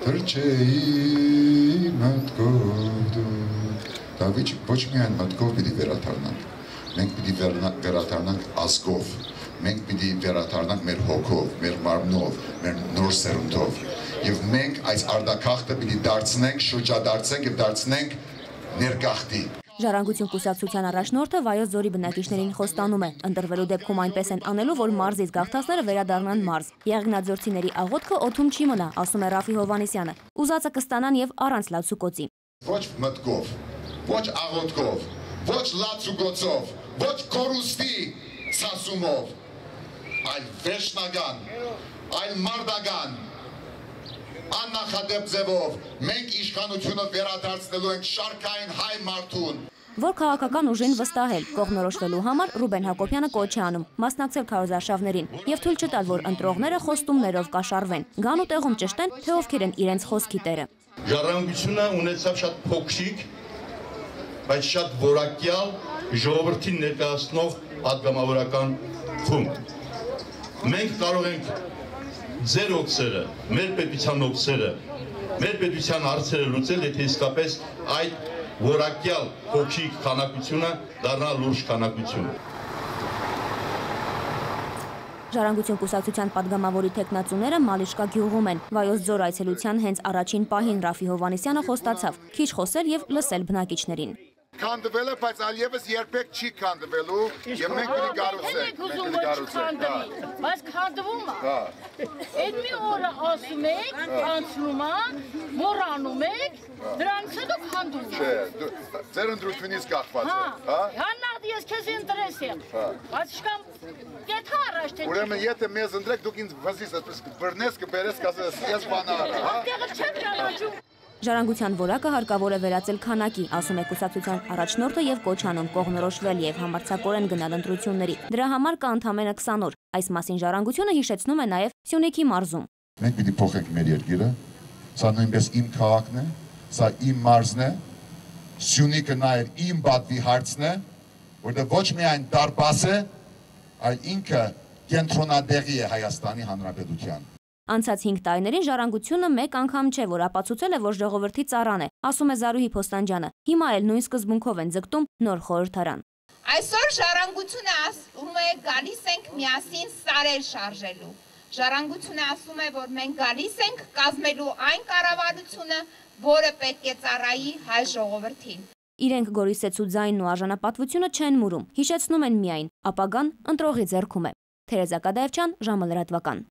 Թրջեի մտքով դու ոչ միայն մտքով պիտի վերադառնանք, մենք պիտի վերադառնանք ազգով, մենք պիտի վերադառնանք մեր հոգով, մեր մարմնով, մեր նոր սերունդով եւ մենք այս արտագաղթը պիտի դարձնենք, շրջադարձենք եւ դարձնենք ներգաղթի։ Ժառանգություն կուսակցության առաջնորդը Վայոց ձորի բնակիչներին խոստանում է, ընտրվելու դեպքում այնպես են անելու, որ մարզից գաղթածները վերադառնան մարզ։ Եղեգնաձորցիների աղոթքը օդում չի մնա, ասում է Ռաֆի Հովհաննիսյանը։ Ուզածը կստանան եւ առանց լացուկոցի։ Ոչ մտքով, ոչ աղոթքով, ոչ լացուկոցով, ոչ կորուստի սասումով, այլ վերջնական, այլ մարդական, աննախադեպ ձևով մենք իշխանությունը վերադարձնելու ենք շարքային հայ մարդուն։ Որ քաղաքական ուժին վստահել, կողմնորոշվելու համար Ռուբեն Հակոբյանը կոչ է անում մասնակցել քարոզարշավներին եւ թույլ չտալ, որ ընտրողները խոստումներով կաշառվեն, գան ու տեղում ճշտեն, թե ովքեր են իրենց խոսքի տերը։ Ժառանգությունը ունեցավ շատ փոքրիկ, բայց շատ որակյալ ժողովրդին ներկայացնող պատգամավորական խումբ։ Մենք կարող ենք ձեր օգսերը, մեր պետության օգսերը, մեր պետության հարցերը լուծել, եթե իսկապես այդ որակյալ փոքրիկ քանակությունը դառնա լուրջ քանակություն։ Ժառանգություն կուսակցության պատգամավորի տեխնացուները Մալիշկա գյուղում են։ Վայոց ձոր այցելության հենց առաջին պահին Ռաֆի Հովհաննիսյանը խոստացավ քիչ խոսել եւ լսել բնակիչներին։ Քանդվել է, բայց այլևս երբեք չի քանդվելու եւ մենք պիտի գառուցենք, բայց քանդվում է։ Այդ մի օրը ասում եք, անցնում է, մոռանում եք, դրանից հետո քանդում է։ Չէ, ձեր ընտրությունից կախված է, հա։ Հաննաղ ես քեզ ինտերես եմ, բայց շկամ եթե առաջ թե։ Ուրեմն եթե մեզ ընտրեք, դուք ինձ վզից այսպես բռնես, կբերես, կասես, ես բանա, հա։ Այդտեղը չեմ ճանաչում։ Ժառանգության որակը հարկավոր է վերածել քանակի, ասում է կուսակցության առաջնորդը եւ կոչ անում կողմնորոշվել եւ համարձակորեն գնալ ընտրությունների։ Դրա համար կա ընդամենը 20 օր։ Այս մասին ժառանգությունը հիշեցնում է նաեւ Սյունիքի մարզում։ Մենք պիտի փոխենք մեր երկիրը։ Սա նույնպես իմ քաղաքն է, սա իմ մարզն է։ Սյունիքը նաեւ իմ բադվի հարցն է, որտեղ ոչ միայն դարպաս է, այլ ինքը կենտրոնադեղի է Հայաստանի Հանրապետության։ Անցած 5 տարիներին ժառանգությունը մեկ անգամ չէ, որ ապացուցել է, որ ժողովրդի ծառան է, ասում է Զարուհի Փոստանջյանը։ Հիմա էլ նույն սկզբունքով են ձգտում նոր խորհրդարան։ Այսօր ժառանգությունը ասում է գալիս ենք միասին սարեր շարժելու։ Ժառանգությունը ասում է, որ մենք գալիս ենք կազմելու այն կառավարությունը, որը պետք է ծառայի հայ ժողովրդին։ Իրենք Գորիսեցու ձայնն ու արժանապատվությունը չեն մուրում, հիշեցնում են միայն, ապագան ընտրողի ձեռքում է։ Թերեզա Կադաևչյան, ժամը լրատվական։